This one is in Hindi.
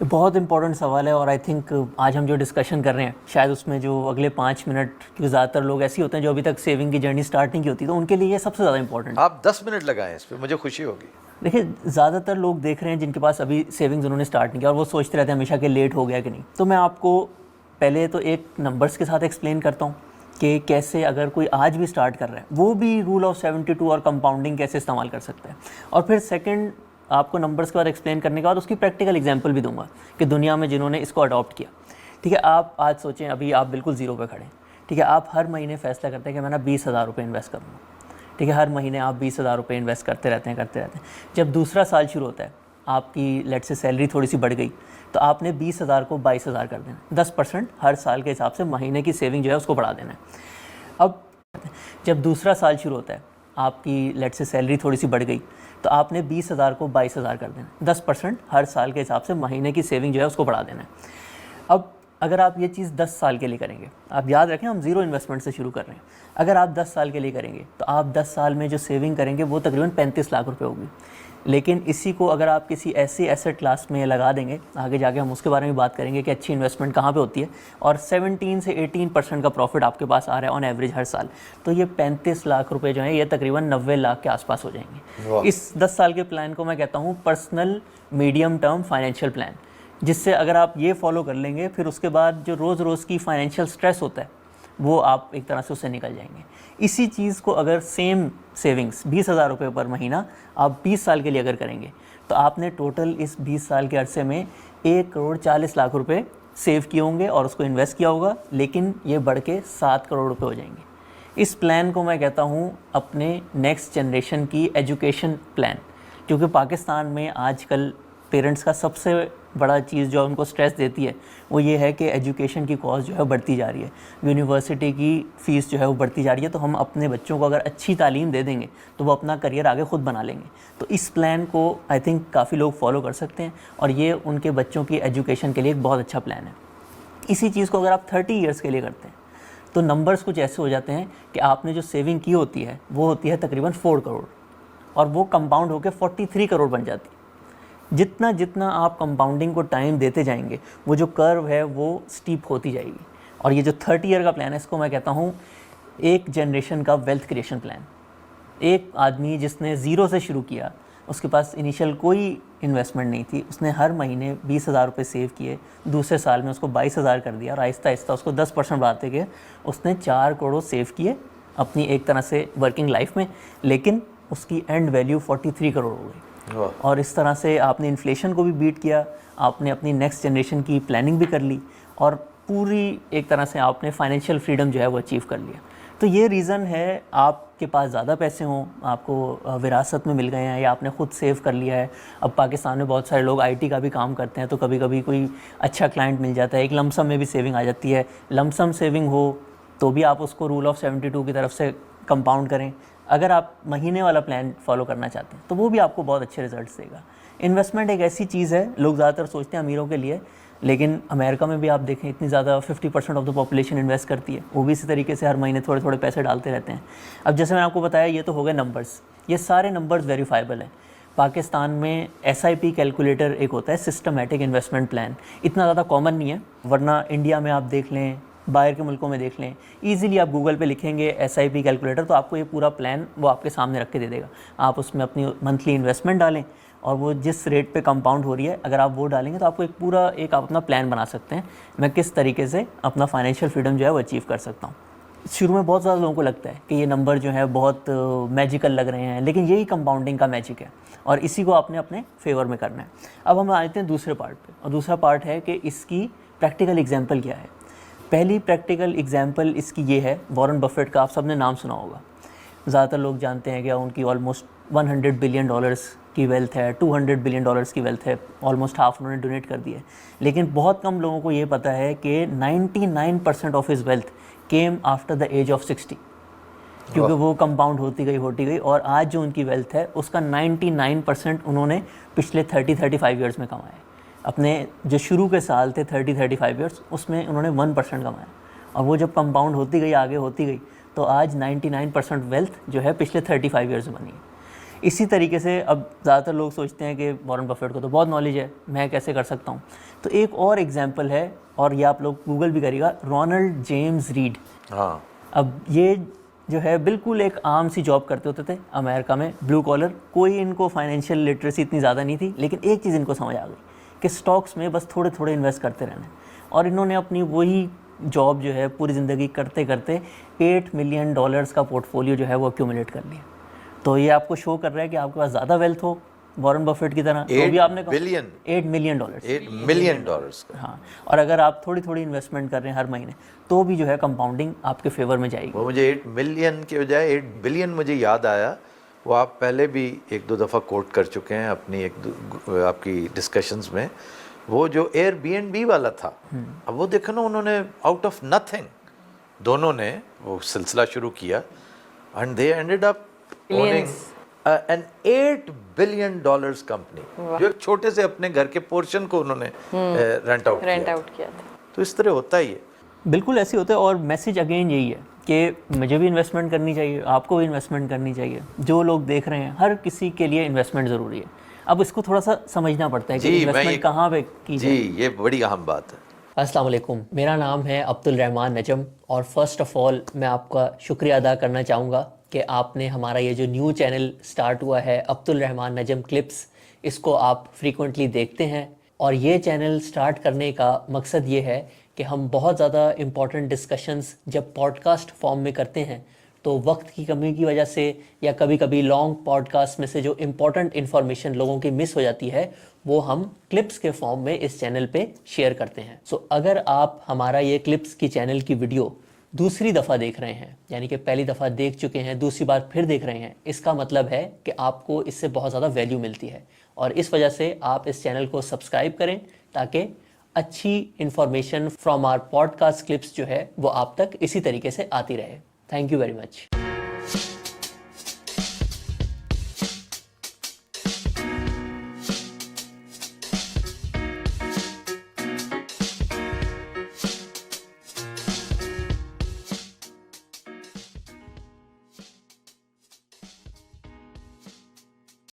बहुत इंपॉर्टेंट सवाल है और आई थिंक आज हम जो डिस्कशन कर रहे हैं शायद उसमें जो अगले 5 मिनट, क्योंकि ज़्यादातर लोग ऐसे होते हैं जो अभी तक सेविंग की जर्नी स्टार्ट नहीं की होती, तो उनके लिए ये सबसे ज़्यादा इंपॉर्टेंट है। आप 10 मिनट लगाएं इस पर, मुझे खुशी होगी। देखिए, ज़्यादातर लोग देख रहे हैं जिनके पास अभी सेविंग्स उन्होंने स्टार्ट नहीं किया और वो सोचते रहते हैं हमेशा कि लेट हो गया कि नहीं। तो मैं आपको पहले तो एक नंबर्स के साथ एक्सप्लेन करता हूँ कि कैसे अगर कोई आज भी स्टार्ट कर रहा है वो भी रूल ऑफ 72 और कंपाउंडिंग कैसे इस्तेमाल कर सकता है। और फिर सेकंड, आपको नंबर्स के बाद एक्सप्लेन करने के बाद उसकी प्रैक्टिकल एग्जांपल भी दूंगा कि दुनिया में जिन्होंने इसको अडॉप्ट किया। ठीक है, आप आज सोचें अभी आप बिल्कुल ज़ीरो पे खड़े हैं। ठीक है, आप हर महीने फैसला करते हैं कि मैं ना 20,000 रुपये इन्वेस्ट करूँगा। ठीक है, हर महीने आप 20,000 रुपये इन्वेस्ट करते रहते हैं। जब दूसरा साल शुरू होता है, आपकी लेट्स से सैलरी थोड़ी सी बढ़ गई, तो आपने 20,000 को 22,000 कर देना। 10% हर साल के हिसाब से महीने की सेविंग जो है उसको बढ़ा देना है। अब जब दूसरा साल शुरू होता है, आपकी लेट्स से सैलरी थोड़ी सी बढ़ गई, तो आपने 20,000 को 22,000 कर देना। 10% हर साल के हिसाब से महीने की सेविंग जो है उसको बढ़ा देना है। अब अगर आप ये चीज़ 10 साल के लिए करेंगे, आप याद रखें हम ज़ीरो इन्वेस्टमेंट से शुरू कर रहे हैं। अगर आप 10 साल के लिए करेंगे तो आप 10 साल में जो सेविंग करेंगे वो तकरीबन 35 लाख रुपए होगी। लेकिन इसी को अगर आप किसी ऐसी एसेट क्लास में लगा देंगे, आगे जाके हम उसके बारे में बात करेंगे कि अच्छी इन्वेस्टमेंट कहाँ पे होती है, और 17 से 18% का प्रॉफिट आपके पास आ रहा है ऑन एवरेज हर साल, तो ये 35 लाख रुपए जो है ये तकरीबन 90 लाख के आसपास हो जाएंगे। इस 10 साल के प्लान को मैं कहता हूँ personal medium term financial plan, जिससे अगर आप ये फॉलो कर लेंगे फिर उसके बाद जो रोज़ रोज़ की फाइनेंशियल स्ट्रेस होता है वो आप एक तरह से उससे निकल जाएंगे। इसी चीज़ को अगर सेम सेविंग्स 20,000 रुपये पर महीना आप 20 साल के लिए अगर करेंगे, तो आपने टोटल इस 20 साल के अरसे में 1,40,00,000 रुपये सेव किए होंगे और उसको इन्वेस्ट किया होगा, लेकिन ये बढ़ के 7 करोड़ रुपये हो जाएंगे। इस प्लान को मैं कहता हूँ अपने नेक्स्ट जनरेशन की एजुकेशन प्लान, क्योंकि पाकिस्तान में आजकल पेरेंट्स का सबसे बड़ा चीज़ जो उनको स्ट्रेस देती है वो ये है कि एजुकेशन की कॉस्ट जो है बढ़ती जा रही है, यूनिवर्सिटी की फ़ीस जो है वो बढ़ती जा रही है। तो हम अपने बच्चों को अगर अच्छी तालीम दे देंगे तो वो अपना करियर आगे खुद बना लेंगे। तो इस प्लान को आई थिंक काफ़ी लोग फॉलो कर सकते हैं और ये उनके बच्चों की एजुकेशन के लिए एक बहुत अच्छा प्लान है। इसी चीज़ को अगर आप 30 ईयर्स के लिए करते हैं तो नंबर्स कुछ ऐसे हो जाते हैं कि आपने जो सेविंग की होती है वो होती है तकरीबन 4 करोड़ और वो कंपाउंड होकर 43 करोड़ बन जाती है। जितना जितना आप कंपाउंडिंग को टाइम देते जाएंगे वो जो कर्व है वो स्टीप होती जाएगी। और ये जो 30 ईयर का प्लान है इसको मैं कहता हूँ एक जनरेशन का वेल्थ क्रिएशन प्लान। एक आदमी जिसने ज़ीरो से शुरू किया, उसके पास इनिशियल कोई इन्वेस्टमेंट नहीं थी, उसने हर महीने 20,000 रुपये सेव किए, दूसरे साल में उसको 22,000 कर दिया और आहिस्ता आहिस्ता उसको 10% बढ़ाते गए, उसने 4 करोड़ सेव किए अपनी एक तरह से वर्किंग लाइफ में, लेकिन उसकी एंड वैल्यू 43 करोड़ हो गई। और इस तरह से आपने इन्फ्लेशन को भी बीट किया, आपने अपनी नेक्स्ट जनरेशन की प्लानिंग भी कर ली और पूरी एक तरह से आपने फाइनेंशियल फ्रीडम जो है वो अचीव कर लिया। तो ये रीज़न है, आपके पास ज़्यादा पैसे हों, आपको विरासत में मिल गए हैं या आपने खुद सेव कर लिया है। अब पाकिस्तान में बहुत सारे लोग आईटी का भी काम करते हैं, तो कभी कभी कोई अच्छा क्लाइंट मिल जाता है, एक लमसम में भी सेविंग आ जाती है। लमसम सेविंग हो तो भी आप उसको रूल ऑफ 72 की तरफ से कंपाउंड करें। अगर आप महीने वाला प्लान फॉलो करना चाहते हैं तो वो भी आपको बहुत अच्छे रिजल्ट्स देगा। इन्वेस्टमेंट एक ऐसी चीज़ है, लोग ज़्यादातर सोचते हैं अमीरों के लिए, लेकिन अमेरिका में भी आप देखें इतनी ज़्यादा 50% ऑफ द पॉपुलेशन इन्वेस्ट करती है, वो भी इसी तरीके से हर महीने थोड़े थोड़े पैसे डालते रहते हैं। अब जैसे मैंने आपको बताया ये तो हो गए नंबर्स, ये सारे नंबर्स वेरीफाइबल हैं। पाकिस्तान में SIP कैलकुलेटर एक होता है, सिस्टमेटिक इन्वेस्टमेंट प्लान, इतना ज़्यादा कॉमन नहीं है, वरना इंडिया में आप देख लें, बाहर के मुल्कों में देख लें, ईज़िली आप गूगल पे लिखेंगे SIP कैलकुलेटर तो आपको ये पूरा प्लान वो आपके सामने रख के दे देगा। आप उसमें अपनी मंथली इन्वेस्टमेंट डालें और वो जिस रेट पे कंपाउंड हो रही है अगर आप वो डालेंगे तो आपको एक आप अपना प्लान बना सकते हैं, मैं किस तरीके से अपना फाइनेंशियल फ्रीडम जो है वो अचीव कर सकता हूँ। शुरू में बहुत ज़्यादा लोगों को लगता है कि ये नंबर जो है बहुत मैजिकल लग रहे हैं, लेकिन यही कंपाउंडिंग का मैजिक है और इसी को आपने अपने फेवर में करना है। अब हम आते हैं दूसरे पार्ट पे, और दूसरा पार्ट है कि इसकी प्रैक्टिकल एग्जाम्पल क्या है। पहली प्रैक्टिकल एग्जाम्पल इसकी ये है, वॉरेन बफेट का आप सब ने नाम सुना होगा। ज़्यादातर लोग जानते हैं कि उनकी ऑलमोस्ट $100 बिलियन की वेल्थ है, $200 बिलियन की वेल्थ है, ऑलमोस्ट हाफ उन्होंने डोनेट कर दी है। लेकिन बहुत कम लोगों को ये पता है कि 99% of his wealth came after the age of 60, क्योंकि वो कंपाउंड होती गई और आज जो उनकी वेल्थ है उसका 99% उन्होंने पिछले 30-35 ईयर्स में कमाया है। अपने जो शुरू के साल थे 30-35 ईयर्स, उसमें उन्होंने 1% कमाया और वो जब कंपाउंड होती गई आगे होती गई तो आज 99% वेल्थ जो है पिछले 35 ईयर्स में बनी है। इसी तरीके से अब ज़्यादातर लोग सोचते हैं कि वॉरेन बफेट को तो बहुत नॉलेज है, मैं कैसे कर सकता हूँ। तो एक और एग्जांपल है, और ये आप लोग गूगल भी करिएगा, रोनाल्ड जेम्स रीड। हाँ, अब ये जो है बिल्कुल एक आम सी जॉब करते होते थे अमेरिका में, ब्लू कॉलर। कोई इनको फाइनेंशियल लिटरेसी इतनी ज़्यादा नहीं थी, लेकिन एक चीज़ इनको समझ आ गई कि स्टॉक्स में बस थोड़े थोड़े इन्वेस्ट करते रहना है। और इन्होंने अपनी वही जॉब जो है पूरी ज़िंदगी करते करते $8 मिलियन का पोर्टफोलियो जो है वो एक्यूमुलेट कर लिया। तो ये आपको शो कर रहा है कि आपके पास ज़्यादा वेल्थ हो वॉरेन बफेट की तरह, तो भी आपने बिलियन $8 मिलियन। $8 मिलियन का। हाँ, और अगर आप थोड़ी थोड़ी इन्वेस्टमेंट कर रहे हैं हर महीने, तो भी जो है कंपाउंडिंग आपके फेवर में जाएगी। वो मुझे 8 मिलियन के बजाय 8 बिलियन मुझे याद आया, वो आप पहले भी एक दो दफ़ा कोट कर चुके हैं अपनी आपकी डिस्कशंस में। वो जो एयरबीएनबी वाला था, अब वो देखो ना, उन्होंने आउट ऑफ नथिंग दोनों ने वो सिलसिला शुरू किया and they ended up owning an $8 billion company, जो एक छोटे से अपने घर के पोर्शन को उन्होंने रेंट आउट किया था। तो इस तरह होता ही है, बिल्कुल ऐसे होता है। और मैसेज अगेन यही है कि मुझे भी इन्वेस्टमेंट करनी चाहिए, आपको भी इन्वेस्टमेंट करनी चाहिए। जो लोग देख रहे हैं, हर किसी के लिए इन्वेस्टमेंट ज़रूरी है। अब इसको थोड़ा सा समझना पड़ता है कि इन्वेस्टमेंट कहाँ पे की जाए। जी, ये बड़ी अहम बात है। अस्सलाम वालेकुम, मेरा नाम है अब्दुल रहमान नजम, और फर्स्ट ऑफ ऑल मैं आपका शुक्रिया अदा करना चाहूँगा कि आपने हमारा ये जो न्यू चैनल स्टार्ट हुआ है अब्दुल रहमान नजम क्लिप्स, इसको आप फ्रीक्वेंटली देखते हैं। और ये चैनल स्टार्ट करने का मकसद ये है कि हम बहुत ज़्यादा इम्पॉर्टेंट डिस्कशंस जब पॉडकास्ट फॉर्म में करते हैं, तो वक्त की कमी की वजह से या कभी कभी लॉन्ग पॉडकास्ट में से जो इम्पॉर्टेंट इन्फॉर्मेशन लोगों की मिस हो जाती है, वो हम क्लिप्स के फॉर्म में इस चैनल पे शेयर करते हैं। सो अगर आप हमारा ये क्लिप्स की चैनल की वीडियो दूसरी दफ़ा देख रहे हैं, यानी कि पहली दफ़ा देख चुके हैं, दूसरी बार फिर देख रहे हैं, इसका मतलब है कि आपको इससे बहुत ज़्यादा वैल्यू मिलती है। और इस वजह से आप इस चैनल को सब्सक्राइब करें, ताकि अच्छी information from our podcast clips जो है वो आप तक इसी तरीके से आती रहे। Thank you very much.